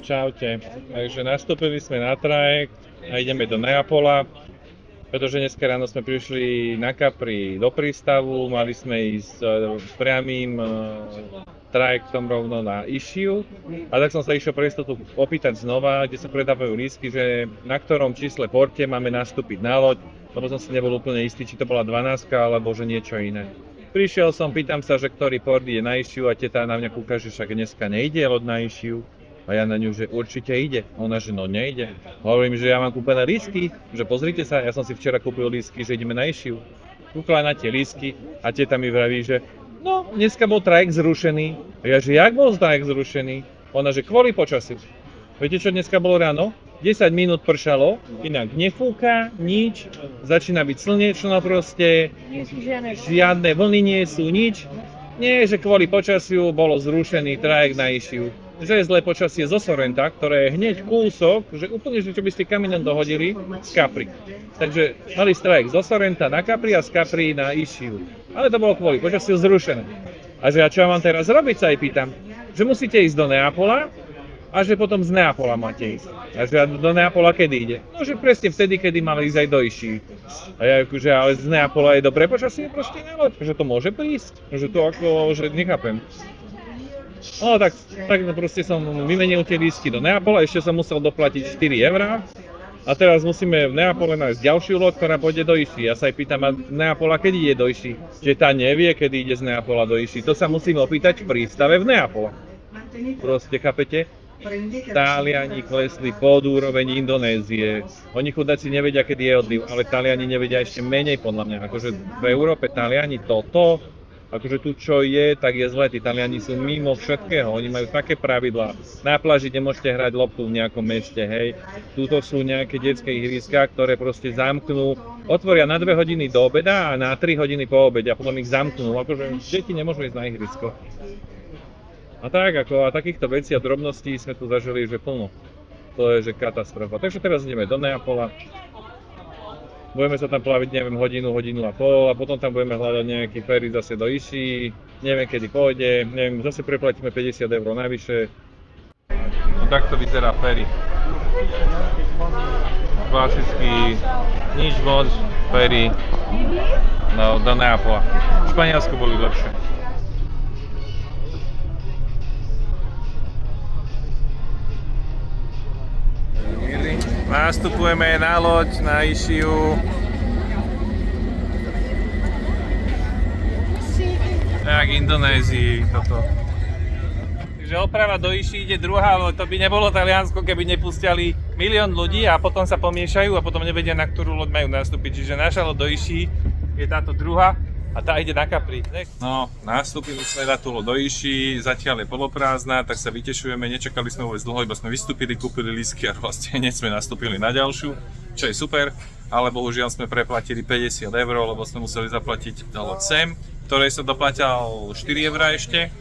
Čaute. Takže nastúpili sme na trajekt a ideme do Neapola, pretože dneska ráno sme prišli na Capri do prístavu, mali sme ísť priamým trajektom rovno na Išiu. A tak som sa išiel pre istotu opýtať znova, kde sa predávajú lístky, že na ktorom čísle porte máme nastúpiť na loď, lebo som si nebol úplne istý, či to bola 12 alebo že niečo iné. Prišiel som, pýtam sa, že ktorý port je na Išiu a teta na mňa kúka, že však dneska nejde loď na Išiu. A ja na ňu, že určite ide. Ona, že no nejde. Hovorím, že ja mám kúpené lístky, že pozrite sa, ja som si včera kúpil lístky, že ideme na Išiu. Kúkla na tie lístky a teta mi vraví, že no, dneska bol trajekt zrušený. A ja, že jak bol trajekt zrušený? Ona, že kvôli počasiu. Viete, čo dneska bolo ráno? 10 minút pršalo, inak nefúka, nič, začína byť slnečno proste, žiadne vlny nie sú, nič. Nie, že kvôli počasiu bolo zrušený trajekt na Išiu. Že je zlé počasie zo Sorrenta, ktoré je hneď kúsok, že úplne, že čo by ste kamienom dohodili z Capri. Takže mali trajekt zo Sorrenta na Capri a z Capri na Išiu. Ale to bolo kvôli počasiu zrušené. A že ja čo mám teraz robiť, sa aj pýtam. Že musíte ísť do Neapola a že potom z Neapola máte ísť. A že do Neapola kedy ide? No, že presne vtedy, kedy mali ísť aj do Iši. A ja akože, ale z Neapola je dobré počasie proste na loď, že to môže prísť. Že to ako, že nechápem. No tak proste som vymenil tie lístky do Neapola, ešte som musel doplatiť 4 eurá. A teraz musíme v Neapole nájsť ďalšiu loď, ktorá pôjde do Iši. Ja sa aj pýtam, a Neapola kedy ide do Iši? Že tá nevie, kedy ide z Neapola do Iši. To sa musíme opýtať v prístave v Neapole. Proste, chápete? Taliani klesli pod úroveň Indonézie. Oni chudáci nevedia, kedy je odliv, ale Taliani nevedia ešte menej podľa mňa. Akože v Európe Taliani toto, akože tu čo je, tak je zle. Tí Taliani sú mimo všetkého, oni majú také pravidlá. Na pláži nemôžete hrať loptu v nejakom meste, hej. Tuto sú nejaké detské ihriská, ktoré proste zamknú, otvoria na 2 hodiny do obeda a na 3 hodiny po obede a potom ich zamknú. Akože deti nemôžu ísť na ihrisko. A tak, ako a takýchto vecí a drobností sme tu zažili, že plno. To je, že katastrofa. Takže teraz ideme do Neapola. Budeme sa tam plaviť, neviem, hodinu a pol a potom tam budeme hľadať nejaký ferry zase do Iši. Neviem, kedy pôjde, neviem, zase preplatíme 50 eur navyše. No takto vyzerá ferry. Klasický, nič moc, ferry do Neapola. V Španielsku boli lepšie. Nastupujeme na loď na Išiu. Tak, Indonézii toto. Takže oprava do Iši ide druhá, ale to by nebolo Taliansko, keby nepustili 1 000 000 ľudí a potom sa pomiešajú a potom nevedia, na ktorú loď majú nastúpiť. Čiže naša loď do Iši je táto druhá a tá ide na Capri. No, nastúpili sme na tú loď do Iši, zatiaľ je poloprázdna, tak sa vytešujeme, nečakali sme vôbec dlho, iba sme vystúpili, kúpili lístky a vlastne hneď sme nastúpili na ďalšiu, čo je super, ale bohužiaľ sme preplatili 50 eur, lebo sme museli zaplatiť loď sem, ktorej som doplatil 4 eurá ešte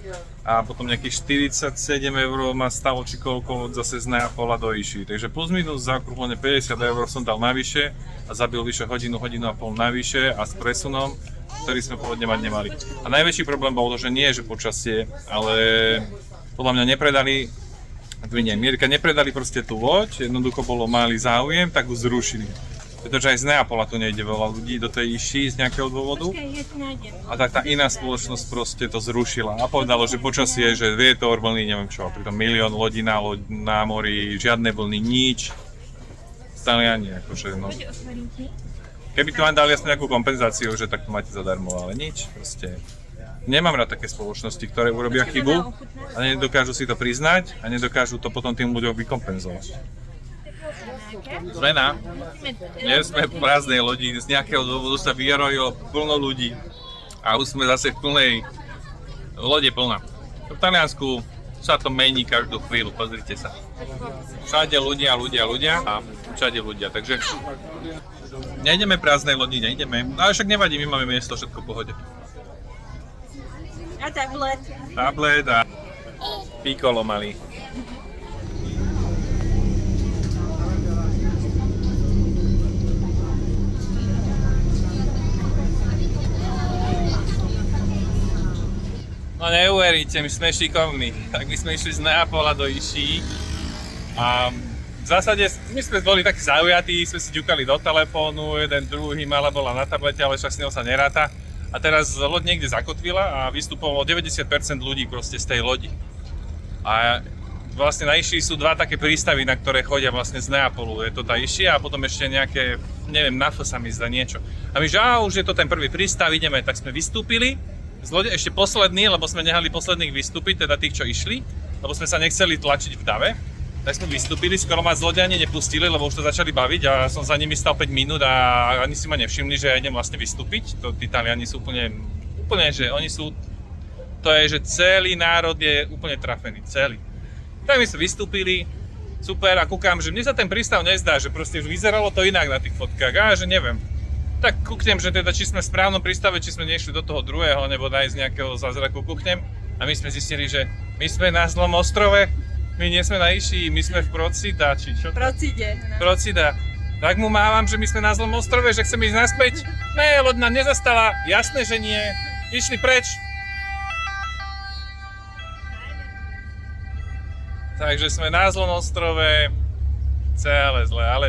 a potom nejakých 47 eur ma stalo či koľko zase z Neapola do Iši, takže plus minus zaokrúhlene 50 eur som dal navyše a zabil vyše hodinu a pol navyše a s presunom, ktorý sme pôvodne mať nemali. A najväčší problém bol to, že nie že počasie, ale podľa mňa nepredali proste tú loď, jednoducho bolo malý záujem, tak ju zrušili. Pretože aj z Neapola tu nejde veľa ľudí do tej Iši z nejakého dôvodu. A tak tá iná spoločnosť proste to zrušila a povedalo, že počasie, že vietor, vlny, neviem čo, pritom 1 000 000 ľudí na mori, žiadne vlny, nič. Taliani, akože no. Keby tu vám dali jasne nejakú kompenzáciu, že tak to máte zadarmo, ale nič, proste. Nemám rád také spoločnosti, ktoré urobia chybu a nedokážu si to priznať a nedokážu to potom tým ľuďom vykompenzovať. Zmena. Nie sme v prázdnej lodi, z nejakého dôvodu sa vyjarojilo plno ľudí a už sme zase v plnej lode plná. V Taliansku sa to mení každú chvíľu, pozrite sa. Všade ľudia a všade ľudia, takže nejdeme prázdnej lodi, nejdeme, ale však nevadí, my máme miesto, všetko v pohode. A tablet. Tablet a piccolo malý. No neuveríte, my sme šikovní. Tak my sme išli z Neapola do Iši A v zásade my sme boli takí zaujatí, sme si ďukali do telefónu, jeden druhý mala bola na tablete, ale však s ňou sa neráta. A teraz loď niekde zakotvila a vystupovalo 90% ľudí proste z tej lodi. A vlastne na Išii sú dva také prístavy, na ktoré chodia vlastne z Neapolu. Je to tá Išia a potom ešte nejaké, neviem, Nafo sa mi zdá niečo. A my, že už je to ten prvý prístav, ideme, tak sme vystúpili z lode, ešte posledný, lebo sme nehali posledných vystúpiť, teda tých, čo išli, lebo sme sa nechceli tlačiť v dave. Tak sme vystúpili, skoro ma z lode ani nepustili, lebo už to začali baviť a som za nimi stal 5 minút a ani si ma nevšimli, že ja idem vlastne vystúpiť. To tí Taliani sú úplne, že oni sú, to je, že celý národ je úplne trafený, celý. Tak my sme vystúpili, super, a kúkam, že mne sa ten prístav nezdá, že proste už vyzeralo to inak na tých fotkách, a že neviem. Tak kúknem, že teda či sme v správnom prístave, či sme nešli do toho druhého, nebo nájsť nejakého zázraku, kúknem. A my sme zistili, že my sme na zlom ostrove, my nie sme na Išii, my sme v Procida, či čo? Procida. Tak mu mávam, že my sme na zlom ostrove, že chceme ísť naspäť. Ne, loď nám nezastala, jasné, že nie. Išli preč. Takže sme na zlom ostrove, celé zle, ale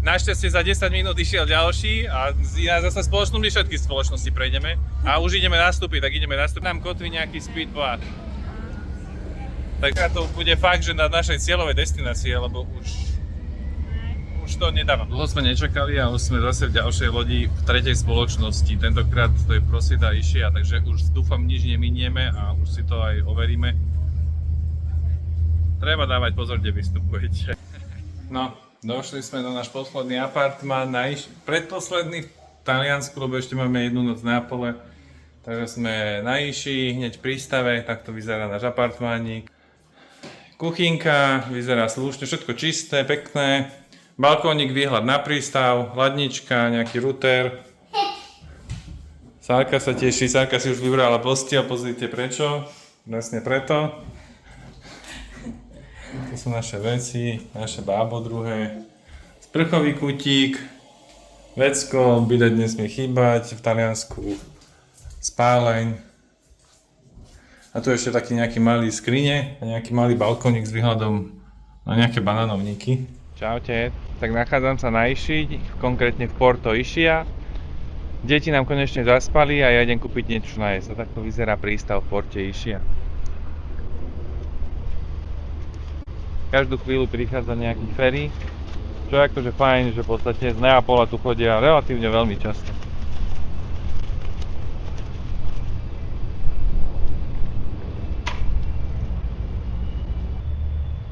našťastie za 10 minút išiel ďalší a zase spoločnú, my všetky spoločnosti prejdeme a už ideme nastúpiť, tak ideme nastúpiť. Nám kotví nejaký speedboat. Tak to bude fakt, že na našej cieľovej destinácii, lebo už to nedáva. Dlho sme nečakali a už sme zase v ďalšej lodi v tretej spoločnosti. Tentokrát to je Procida Išia, takže už dúfam nič neminieme a už si to aj overíme. Treba dávať pozor, kde vystupujete. No, došli sme na náš posledný apartmán, predposledný v Taliansku, lebo ešte máme jednu noc na Neapole. Takže sme na Išii, hneď v prístave, takto vyzerá náš apartmánik. Kuchynka, vyzerá slušne, všetko čisté, pekné. Balkónik, výhľad na prístav, ladnička, nejaký router. Sárka sa teší, Sárka si už vybrala postiel, pozrite prečo. Vlastne preto. To sú naše veci, naše bábo druhé. Sprchový kutík, vecko, bidet nesmie chýbať v Taliansku. Spáleň. A tu ešte taký nejaký malý skrine a nejaký malý balkónik s výhľadom na nejaké bananovníky. Čaute, tak nachádzam sa na Išii, konkrétne v Porto Ischia. Deti nám konečne zaspali a ja idem kúpiť niečo na jesť. A takto vyzerá prístav v Porte Ischia. Každú chvíľu prichádza nejaký ferry, čo je akože fajn, že v podstate z Neapola tu chodia relatívne veľmi často.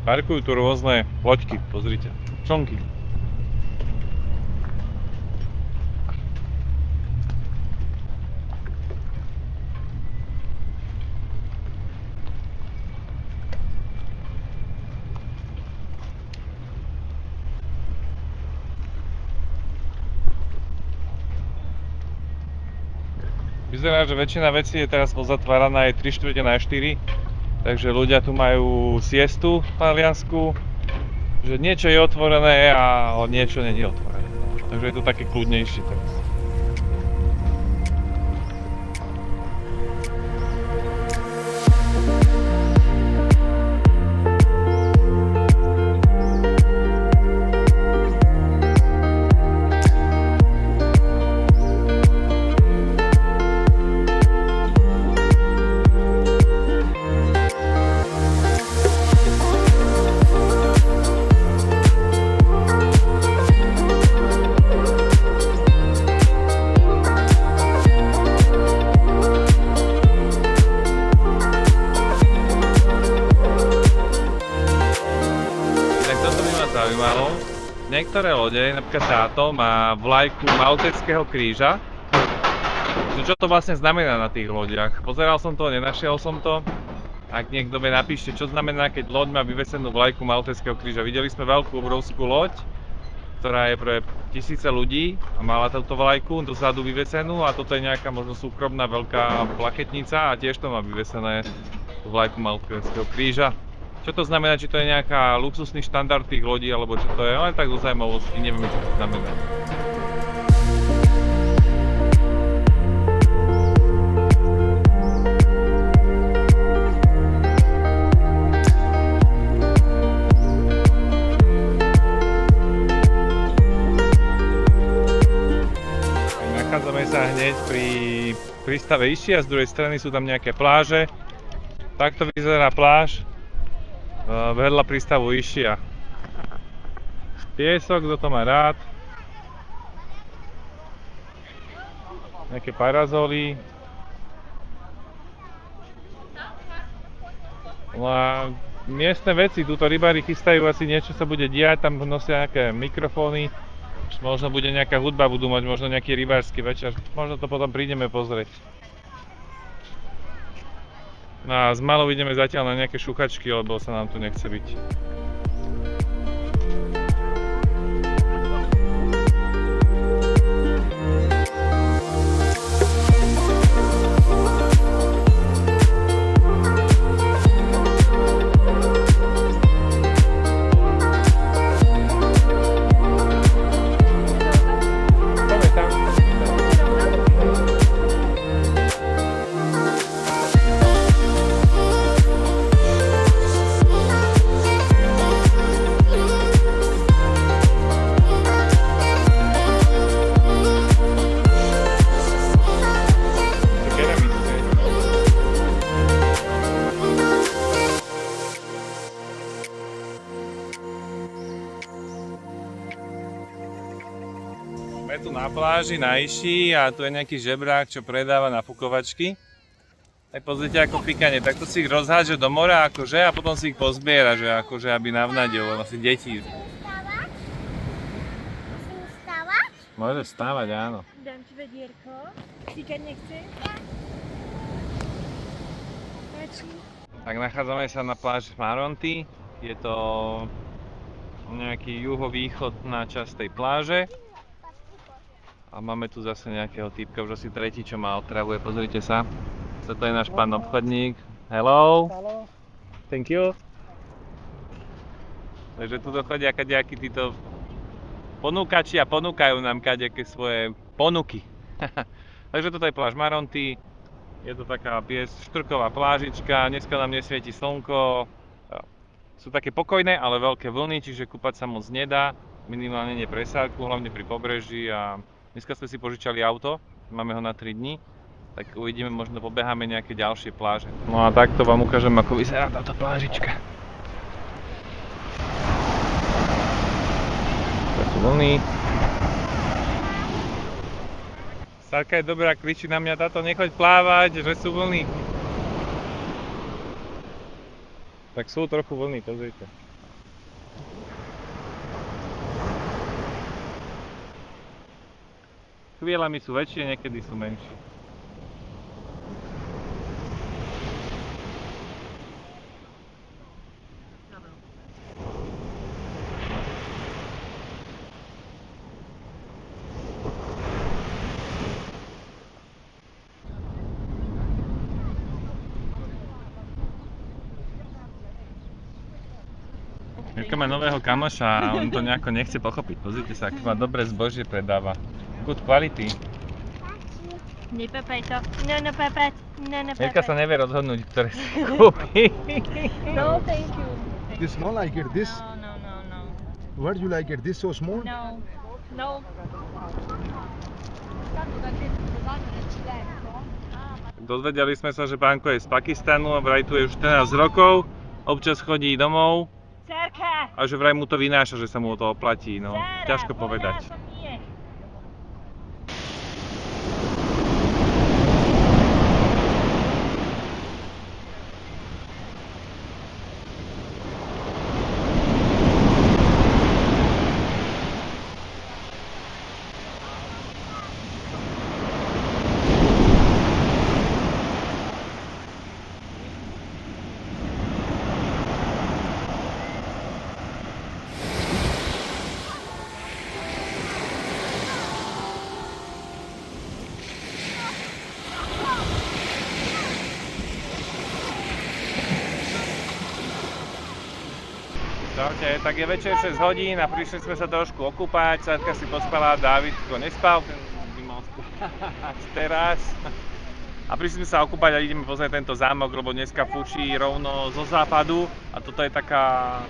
Parkujú tu rôzne loďky, pozrite, člnky. Vyzerá, že väčšina vecí je teraz pozatváraná aj 3/4 na 4. Takže ľudia tu majú siestu v Taliansku, že niečo je otvorené a niečo nie je otvorené. Takže je to také kľudnejšie teraz. Niektoré lode, napríklad táto, má vlajku Maltézskeho kríža. Čo to vlastne znamená na tých lodiach? Pozeral som to, nenašiel som to. Ak niekto mi napíšte, čo znamená, keď loď má vyvesenú vlajku Maltézkeho kríža. Videli sme veľkú, obrovskú loď, ktorá je pre tisíce ľudí a mala túto vlajku dozadu vyvesenú a toto je nejaká možno súkromná veľká plachetnica a tiež to má vyvesené vlajku Maltézkeho kríža. Čo to znamená, či to je nejaká luxusný štandard tých lodí, alebo čo to je, len tak zo zaujímavosti, neviem, čo to znamená. hneď pri prístave Ischia, z druhej strany sú tam nejaké pláže. Takto vyzerá pláž vedľa prístavu Ischia. Piesok, kto to má rád. Nejaké parazoly. No a miestne veci, túto rybári chystajú, asi niečo sa bude diať, tam nosia nejaké mikrofóny. Možno bude nejaká hudba, budú mať možno nejaký rybársky večer. Možno to potom prídeme pozrieť. No a s malou ideme zatiaľ na nejaké šuchačky, lebo sa nám tu nechce byť. Sme tu na pláži na Iši a tu je nejaký žebrák, čo predáva nafukovačky. Tak pozrite ako pikanie, takto si ich rozhádže do mora akože a potom si ich pozbiera, že akože aby navnadil, lebo si deti. Musím stávať? Môže stávať, áno. Dám ti vedierko. Týkať nechceš? Páči. Tak nachádzame sa na pláži Maronty. Je to nejaký juhovýchodná časť tej pláže. A máme tu zase nejakého týpka, už asi tretí, čo ma otravuje, pozrite sa. Toto je náš pán obchodník. Hello. Hello. Thank you. Takže tu chodia kadejakí títo ponúkači a ponúkajú nám kadejaké svoje ponuky. Takže toto je pláž Maronty. Je to taká štrková plážička, dneska nám nesvieti slnko. Sú také pokojné, ale veľké vlny, čiže kúpať sa moc nedá. Minimálne nie presádku, hlavne pri pobreží a dneska sme si požičali auto, máme ho na 3 dni, tak uvidíme, možno pobeháme nejaké ďalšie pláže. No a takto vám ukážem, ako vyzerá táto plážička. To sú vlny. Sarka je dobrá, kričí na mňa, táto nechoď plávať, že sú vlny. Tak sú trochu vlny, pozrite. Chvíľami sú väčšie, niekedy sú menšie. Mirka má nového kamoša a on to nejako nechce pochopiť. Pozrite sa, ako má dobré zbožie predáva. Good quality. Nepapaj to. No, papať. No, Mirka sa nevie rozhodnúť, ktoré si kúpi. No, thank you. This small, I get this. No. Where do you like it? This so small? No. Dozvedeli sme sa, že pánko je z Pakistanu a vraj tu je už 14 rokov. Občas chodí domov Cerka! a že vraj mu to vynáša, že sa mu to oplatí. No, ťažko povedať. Čaute, tak je večer 6 hodín a prišli sme sa trošku okúpať, Sarka si pospala, Dávidko nespal, ten by mal spať teraz. A prišli sme sa okúpať a ideme pozrieť tento zámok, lebo dneska fúči rovno zo západu a toto je taká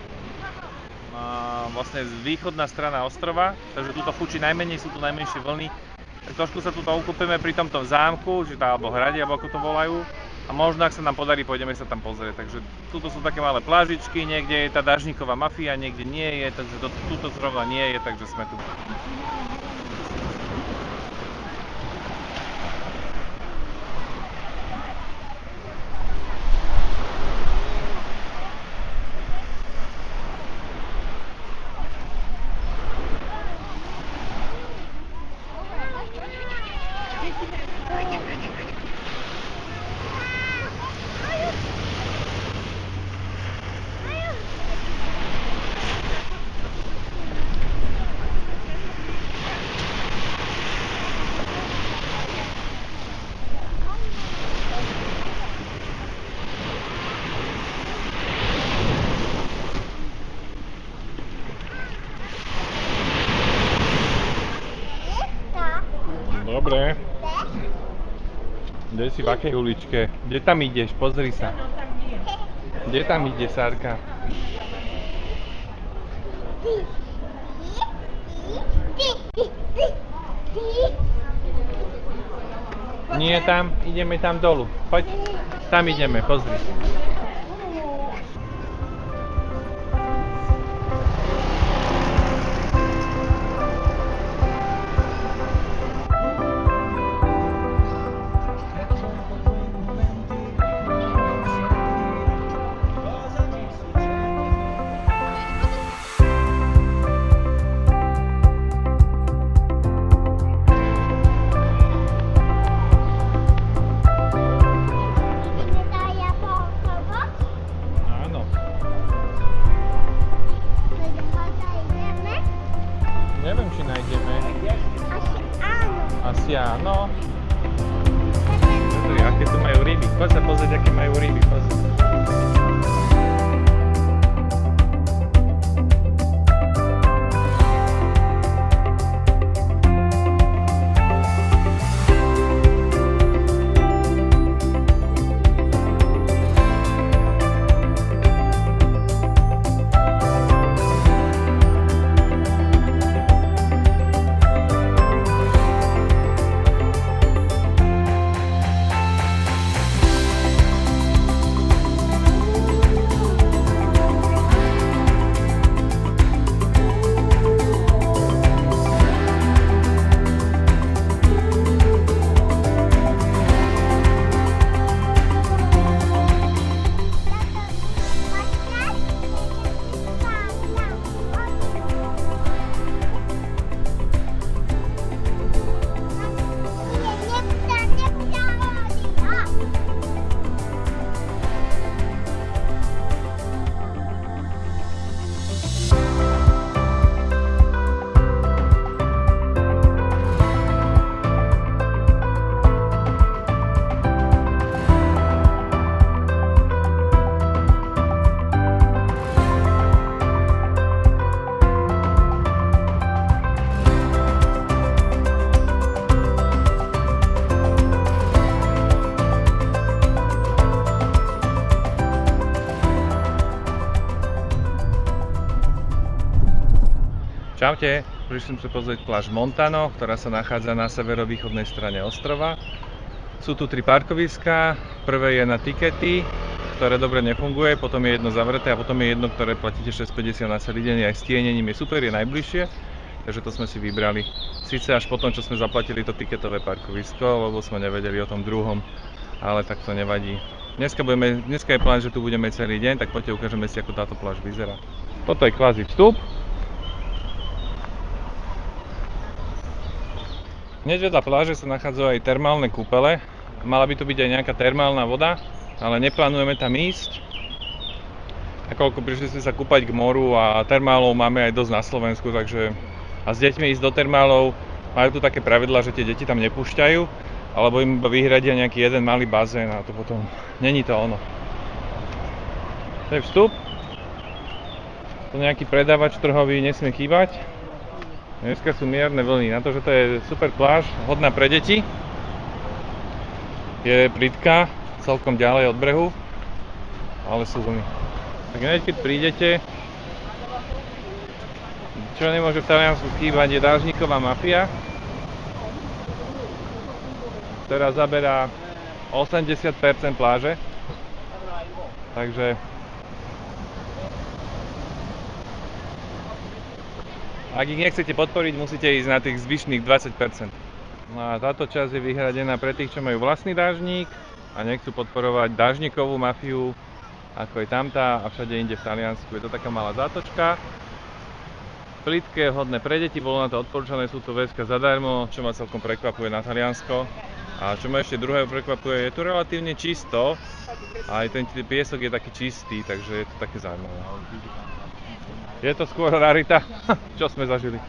vlastne východná strana ostrova, takže tuto fúči najmenej, sú tu najmenšie vlny Tak trošku sa tu ukúpeme pri tomto zámku, alebo hrade, alebo ako to volajú. A možno, ak sa nám podarí, pôjdeme sa tam pozrieť. Takže tuto sú také malé plážičky, niekde je tá dažníková mafia, niekde nie je, takže tuto zrovna nie je, takže sme tu. Dobre. Kde si v akej uličke? Kde tam ideš? Pozri sa. Kde tam ide Sárka? Nie tam, ideme tam dolu. Poď. Tam ideme, pozri. Neviem, či nájdeme. Asi áno. Pozri, aké tu majú ryby. Poď sa pozrieť, aké majú ryby. Pozri. Čaute, prišli sme pozrieť pláž Montano, ktorá sa nachádza na severovýchodnej strane ostrova. Sú tu 3 parkoviská, prvé je na tikety, ktoré dobre nefunguje, potom je jedno zavreté a potom je jedno, ktoré platíte 6,50 na celý deň, aj s tienením je super, je najbližšie, takže to sme si vybrali. Sice až potom, čo sme zaplatili to tiketové parkovisko, lebo sme nevedeli o tom druhom, ale tak to nevadí. Dneska je plán, že tu budeme celý deň, tak poďte ukážeme si, ako táto pláž vyzerá. Toto je kvázi vstup. Hneď vedľa pláže sa nachádzajú aj termálne kúpele. Mala by tu byť aj nejaká termálna voda, ale neplánujeme tam ísť. Nakoľko prišli sme sa kúpať k moru a termálov máme aj dosť na Slovensku, takže a s deťmi ísť do termálov, majú tu také pravidlá, že tie deti tam nepúšťajú, alebo im iba vyhradia nejaký jeden malý bazén a to potom není to ono. To je vstup. Tu nejaký predávač trhový nesmie chýbať. Dneska sú mierne vlny, na to, že to je super pláž, hodná pre deti. Je plitká, celkom ďalej od brehu, ale sú vlny. Tak hneď keď prídete, čo nemôže v Taliansku chýbať, je dážniková mafia. ktorá zaberá 80% pláže. Takže ak ich nechcete podporiť, musíte ísť na tých zvyšných 20%. No a táto časť je vyhradená pre tých, čo majú vlastný dážnik a nechcú podporovať dážnikovú mafiu, ako je tamtá a všade inde v Taliansku. Je to taká malá zátočka. Plitké, vhodné pre deti, bolo na to odporúčané, sú tu vecka zadarmo, čo ma celkom prekvapuje na Taliansko. A čo ma ešte druhého prekvapuje, je tu relatívne čisto, a aj ten piesok je taký čistý, takže je to také zaujímavé. Je to skôr rarita, čo sme zažili.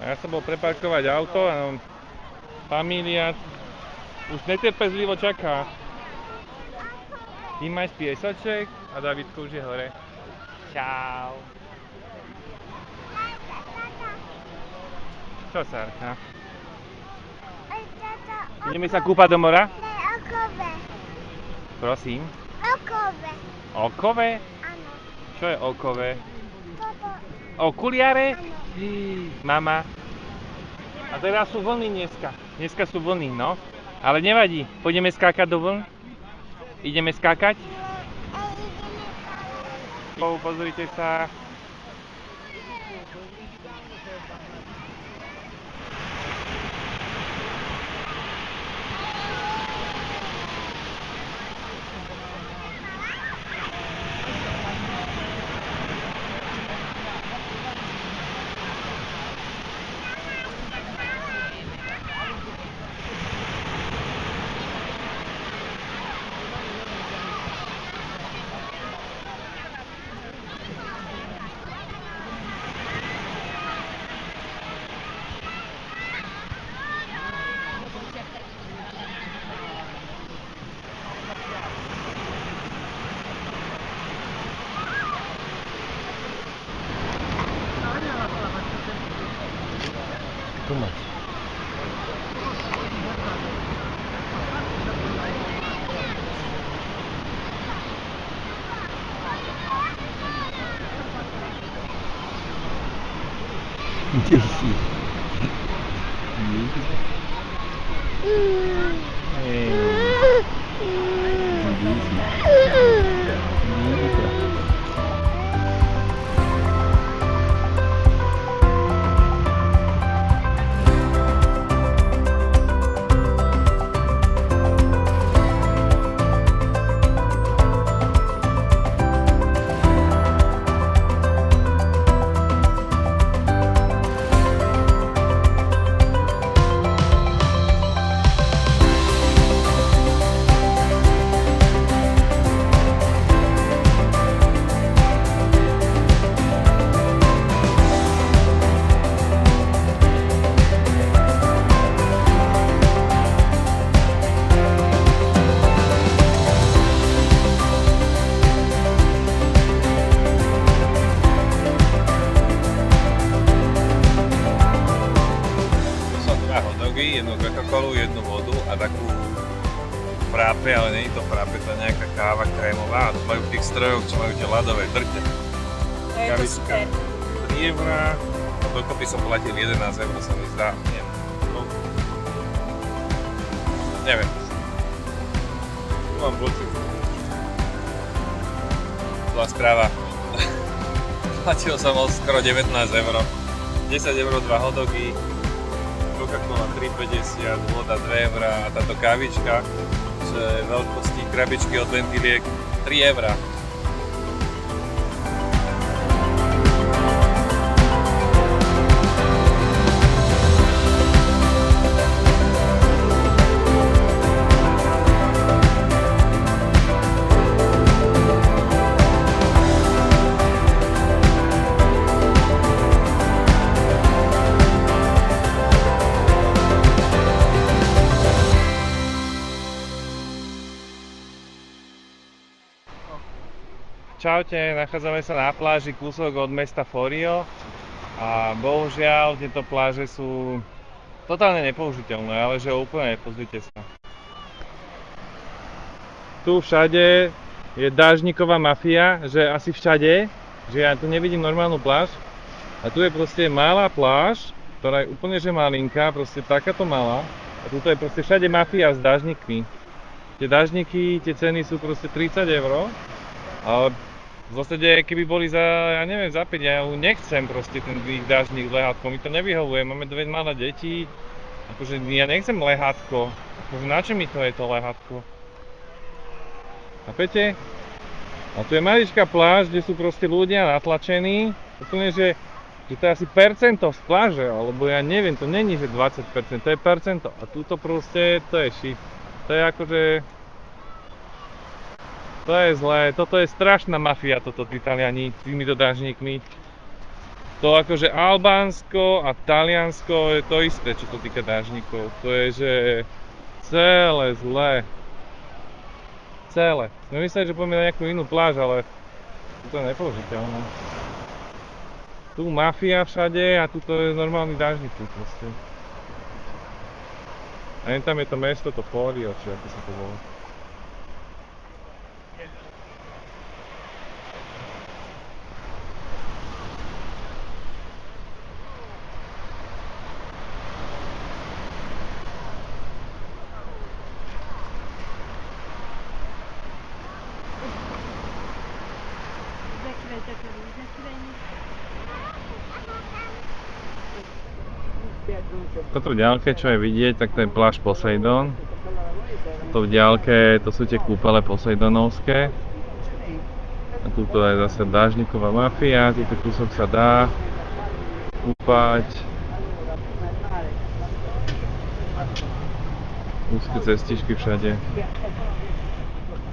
A ja som bol preparkovať auto a familia už netrpezlivo čaká. Ty máš piesoček a Davidko už je hore. Čau. Čo, Sárka? Ideme sa kúpať do mora? Okove. Prosím. Okove. Okove? Áno. Čo je okove? Toto. Okuliare? Áno. Mama. A teraz sú vlny dneska. Dneska sú vlny, no. Ale nevadí. Pôjdeme skákať do vln? Ideme skákať? Pozrite sa. Tu máš. Kde si? Jednu Coca-Colu, jednu vodu a takú frappe, ale nie je to frappe, to je nejaká káva krémová a to majú v tých strojoch, čo majú tie ľadové drte. Kavička 3 eurá, dokopy som platil 11 eur, sa mi zdá, neviem. Mám pocit. Zlá správa. Platil som skoro 19 eur. 10 eur 2 hotdogy, Coca-Cola 3,50, voda 2 eurá a táto kávička, čo je veľkosti krabičky od Ventiliek 3 eurá. Čaute, nachádzame sa na pláži kúsok od mesta Forio a bohužiaľ tieto pláže sú totálne nepoužiteľné, ale že úplne, pozrite sa. Tu všade je dážniková mafia, že asi všade, že ja tu nevidím normálnu pláž a tu je proste malá pláž, ktorá je úplne že malinká, proste takáto malá, tuto je proste všade mafia s dážnikmi. Tie dážniky, tie ceny sú proste 30 €, ale v zásade keby boli za, ja neviem, za 5, ja nechcem proste ten ich dážnik lehátko, mi to nevyhovuje, máme dve malé deti, akože ja nechcem lehátko, akože na čo mi to je to lehátko? Chápete? A tu je maličká pláž, kde sú proste ľudia natlačení, úplne, že to je asi percento z pláže, alebo ja neviem, to není, že 20%, to je percento. A túto proste, to je shit. To je akože... To je zlé, toto je strašná mafia, toto Taliani, týmito dážnikmi. To akože Albánsko a Taliansko je to isté, čo to týka dážnikov. To je, že... celé zlé. Celé. Sme mysleli, že pôjdeme na nejakú inú pláž, ale... to je nepoložiteľné. Tu mafia všade a tuto je normálny dážnik tu proste. A jen tam je to mesto, to Forio, či ako sa to volá. Toto v ďalke, čo je vidieť, tak to je pláž Poseidon. To v ďalke, to sú tie kúpele posejdonovské. A tuto je zase dážniková mafia, týto kúsok sa dá kúpať. Úzke cestičky všade.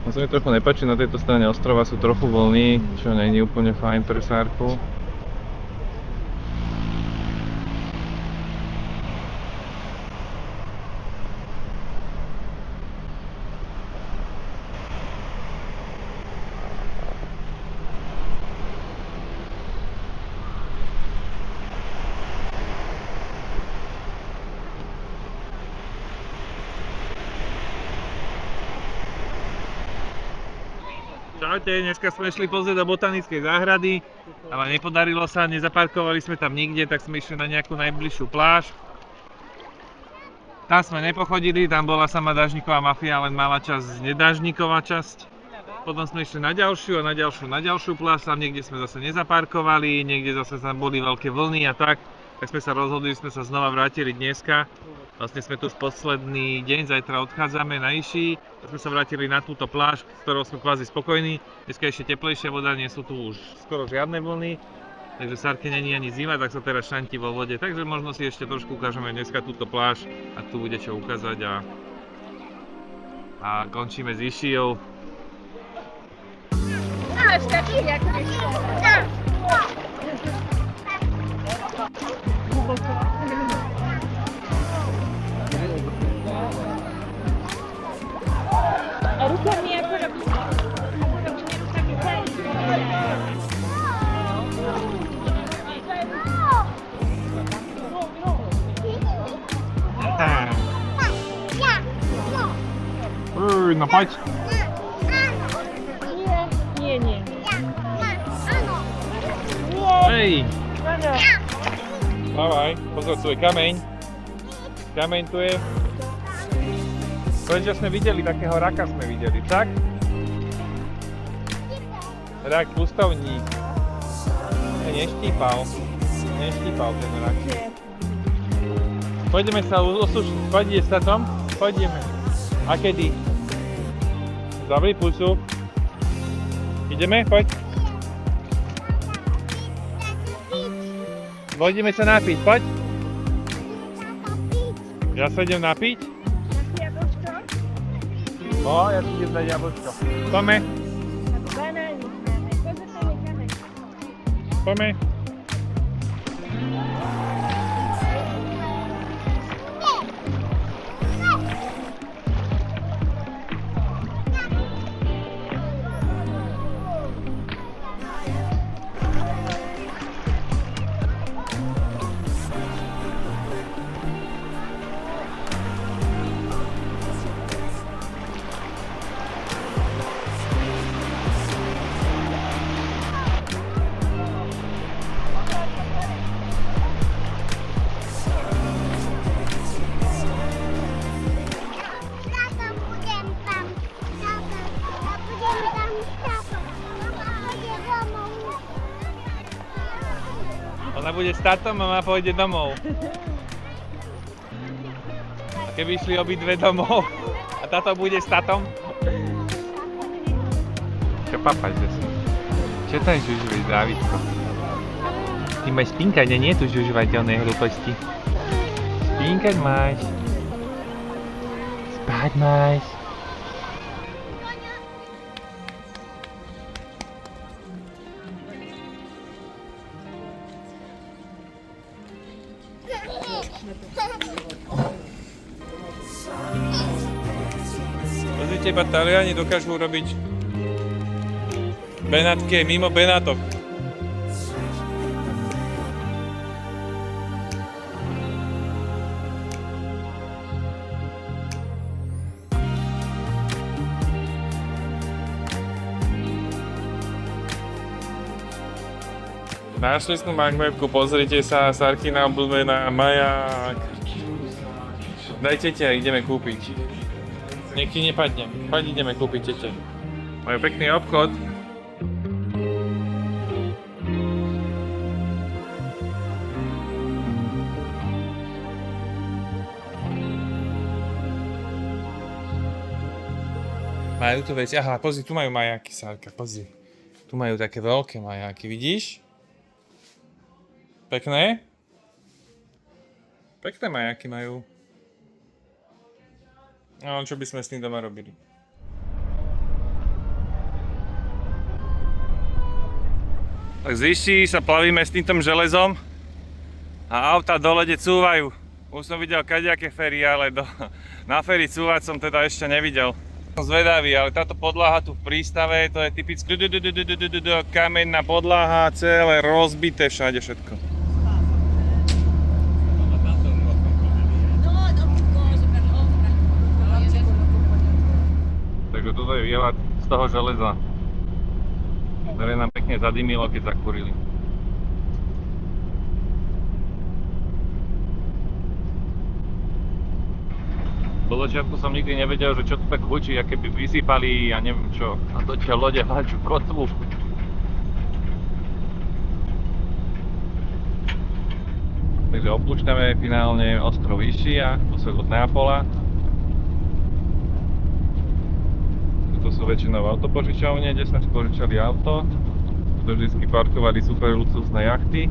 No sa mi trochu nepáči, na tejto strane ostrova sú trochu vlny, čo nie je úplne fajn pre sárku. Čaute, dneska sme šli pozrieť do botanickej záhrady, ale nepodarilo sa, nezaparkovali sme tam nikde, tak sme išli na nejakú najbližšiu pláž. Tam sme nepochodili, tam bola sama dážniková mafia, len malá časť, nedážniková časť. Potom sme išli na ďalšiu a na ďalšiu pláž, tam niekde sme zase nezaparkovali, niekde zase tam boli veľké vlny a tak. Tak sme sa rozhodli, že sme sa znova vrátili dneska. Vlastne sme tu už posledný deň, zajtra odchádzame na Iši. Tak sme sa vrátili na túto pláž, s ktorou sme kvázi spokojní. Dneska je ešte teplejšia voda, nie sú tu už skoro žiadne vlny. Takže Sárke není ani zima, tak sa teraz šanti vo vode. Takže možno si ešte trošku ukážeme dneska túto pláž, ak tu bude čo ukázať a končíme s Išiou. A rukami ako robíš? Rukami No poď. Nie. Hej. Dávaj, pozor, tu je kameň. Kameň tu je. Povedz, že sme videli, takého raka sme videli, tak? Rak, pustovník. Neštípal ten rak. Pôjdeme sa osušiť, poďte sa tam? Pôjdeme. A kedy? Dobrý, pusu. Ideme, poď. Pôjdeme sa napiť, poď. Ja sa idem napiť. Jablčko? No, ja si idem dať jablčko. Poďme. Banány máme. Pozor, tam je kameň. Poďme. Ona bude s tátom a mama pôjde domov. A keby išli obidve domov a táto bude s tátom? Čo papať zase? Čo tam žužuješ, Dávidko? Ty máš spinkať a nie tu žužovať onej hlúposti. Spinkať máš. Spať máš. Pozrite, iba Taliani dokážu urobiť Benátky aj mimo Benátok. Našli sme magmapku, pozrite sa, Sarkina obľúbená, maják. Daj tete a ideme kúpiť. Nech ti nepadne, poď ideme kúpiť tete. Majú pekný obchod. Majú tu veci, aha, pozri, tu majú majáky, Sárka, pozri. Tu majú také veľké majáky, vidíš? Pekné? Pekné majáky majú. No, čo by sme s tým doma robili? Tak ziští sa plavíme s týmto železom a auta do lede cúvajú. Už som videl kadejaké féry, ale na féri cúvať som teda ešte nevidel. Som zvedavý, ale táto podlaha tu v prístave, to je typické kamenná podlaha, celé rozbité všade všetko. Takže toto je výhľad z toho železa, ktoré nám pekne zadymilo, keď zakúrili. Do začiatku som nikdy nevedel, že čo to tak hučí, aké by vysypali, ja neviem čo, a do tie lode háču kotvu. Takže opúšťame finálne ostrov Ischia, kúsok od Neapola. To sú väčšinou autopožičovne, kde sme si požičali auto. Tu vždy parkovali super luxusné jachty.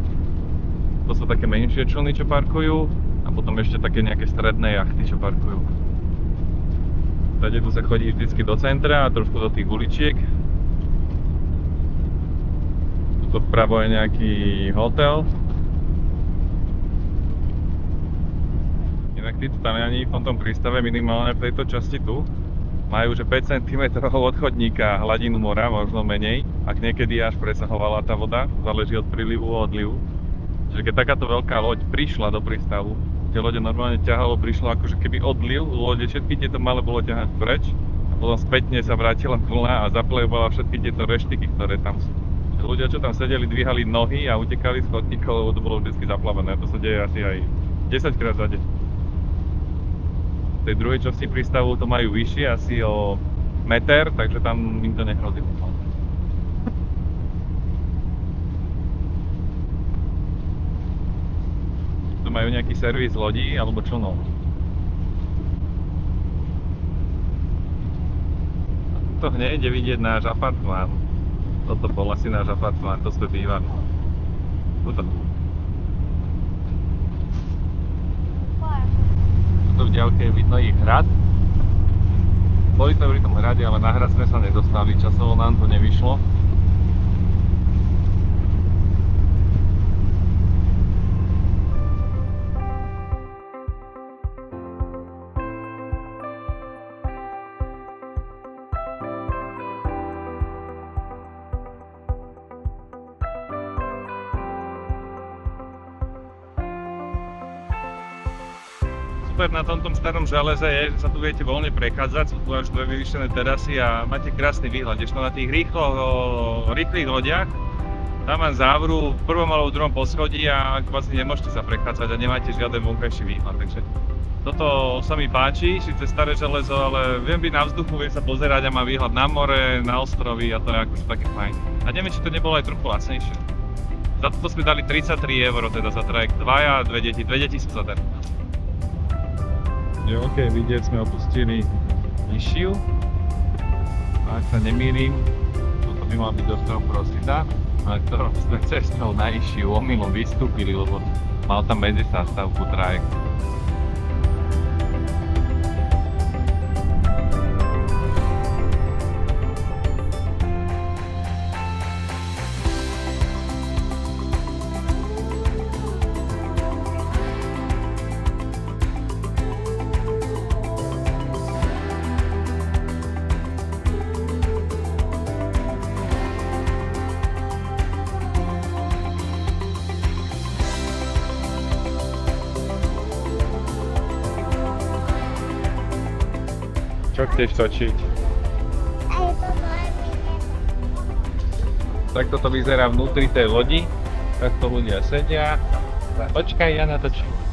To sú také menšie člny, čo parkujú. A potom ešte také nejaké stredné jachty, čo parkujú. Tady tu sa chodí vždycky do centra a trošku do tých uličiek. Tuto vpravo je nejaký hotel. Inak títo Taliani v tomto prístave, minimálne v tejto časti tu, majú že 5 cm od chodníka hladinu mora, možno menej, ak niekedy až presahovala tá voda, záleží od prílivu a odlivu. Čiže keď takáto veľká loď prišla do prístavu, tie lode normálne ťahalo, prišlo akože keby odliv, lode všetky tieto malé bolo ťahať preč a potom spätne sa vrátila vlna a zaplejovala všetky tieto reštiky, ktoré tam sú. Ľudia, čo tam sedeli, dvíhali nohy a utekali z chodníkov, lebo to bolo vždy zaplavené. To sa deje asi aj 10 krát za deň. V tej druhej časti prístavu to majú vyššie, asi o meter, takže tam im to nehrozí. Tu majú nejaký servis lodí alebo člnov. To hneď je vidieť náš apartmán. Toto bol asi náš apartmán, to sme bývali. Tuto. Tuto v diaľke je vidno ich hrad. Boli sme pri tom hrade, ale na hrad sme sa nedostali, časovo nám to nevyšlo. Super na tomto starom železe je, že sa tu viete voľne prechádzať, sú tu až dve vyvýšené terasy a máte krásny výhľad. Ešte na tých rýchlych lodiach, tam vám závru v prvom alebo v druhom poschodí a vlastne nemôžete sa prechádzať a nemáte žiaden vonkajší výhľad. Takže toto sa mi páči, síce staré železo, ale viem byť na vzduchu, viem sa pozerať a má výhľad na more, na ostrovy a to je akože také fajn. A neviem, či to nebolo aj trochu lacnejšie. Za toto sme dali 33 €, teda za trajekt. Dvaja, dve deti sú za ten. Jo, ok, vidieť sme opustili Nišiu. Ak sa nemýlim, toto by mal byť ostrov Procida, na ktorom sme cestou na Išiu omylom vystúpili, lebo mal tam medzizástavku trajekt. Čo chceš točiť? Aj papa. Tak toto vyzerá vnútri tej lodi. Takto ľudia sedia. Počkaj, ja natočím.